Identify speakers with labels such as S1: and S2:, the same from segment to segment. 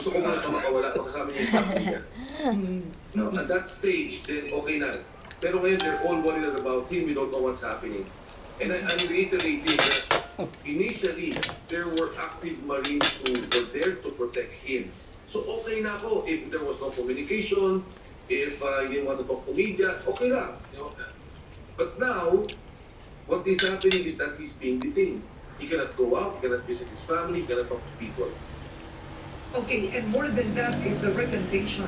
S1: gusto ko muna pa makawala, makasama niya yung family niya. No, at that stage, then okay na. Pero ngayon, they're all worried about him. We don't know what's happening. And I'm reiterating that initially, there were active Marines who were there to protect him. So okay na ako if there was no communication, if he didn't want to talk to media, okay lang. You know? But now, what is happening is that he's being detained. He cannot go out, he cannot visit his family, he cannot talk to people.
S2: Okay, and more than that is the recantation.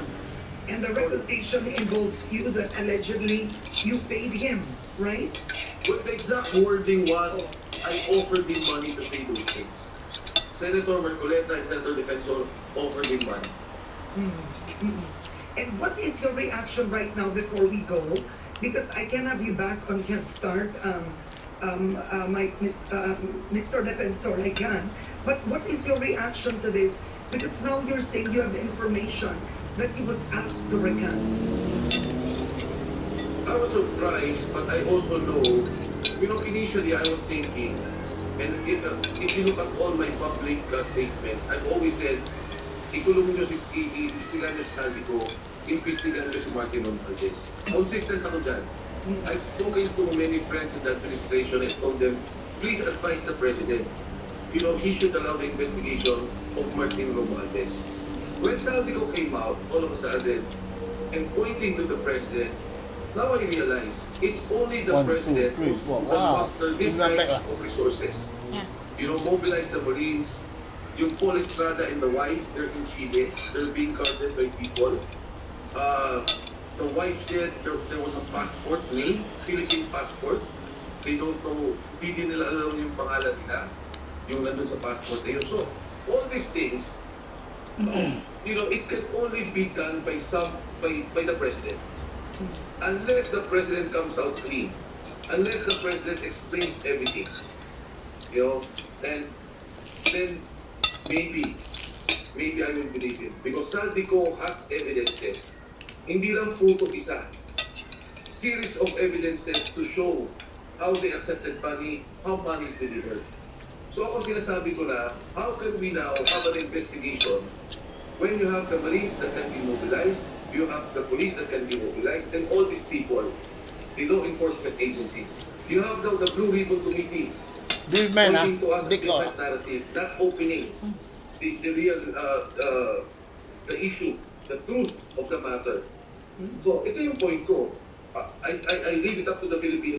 S2: And the recantation involves you that allegedly you paid him, right?
S1: But the exact wording was, I offered him money to pay those things. Senator Marcoleta and Senator Defensor offered him money.
S2: And what is your reaction right now before we go? Because I can have you back on Head Start, Mr. Defensor, I can. But what is your reaction to this? Because now you're saying you have information that he was asked to recant.
S1: I was surprised, but I also know, initially I was thinking, and if you look at all my public statements, I've always said, ikulong nyo imbestigahan nyo si Saldi ko, imbestigahan nyo si Martin Romualdez. Consistent ako dyan. I've spoken to many friends in the administration and told them, please advise the President. He should allow the investigation of Martin Romualdez. When Saldico came out, all of a sudden, and pointing to the President, now I realize it's only the President who can muster this kind of resources. Mobilize the Marines, yung Paul Estrada and the wife, they're in Chile, they're being guarded by people. The wife said there was a passport, Philippine passport. They don't know, hindi nila alam yung pangalan nila, yung nandun sa passport na yun. So, all these things, it can only be done by the President. Unless the President comes out clean, unless the President explains everything, and then maybe I will believe it. Because Saldico has evidences. Hindi lang photo isa. Series of evidences to show how they accepted money, how money is delivered. So ako sinasabi ko na, how can we now have an investigation when you have the Marines that can be mobilized, you have the police that can be mobilized, and all these people, the law enforcement agencies. You have now the Blue Ribbon Committee pointing to us a different narrative, not opening the real, the issue, the truth of the matter. So ito yung point ko. I leave it up to the Philippines.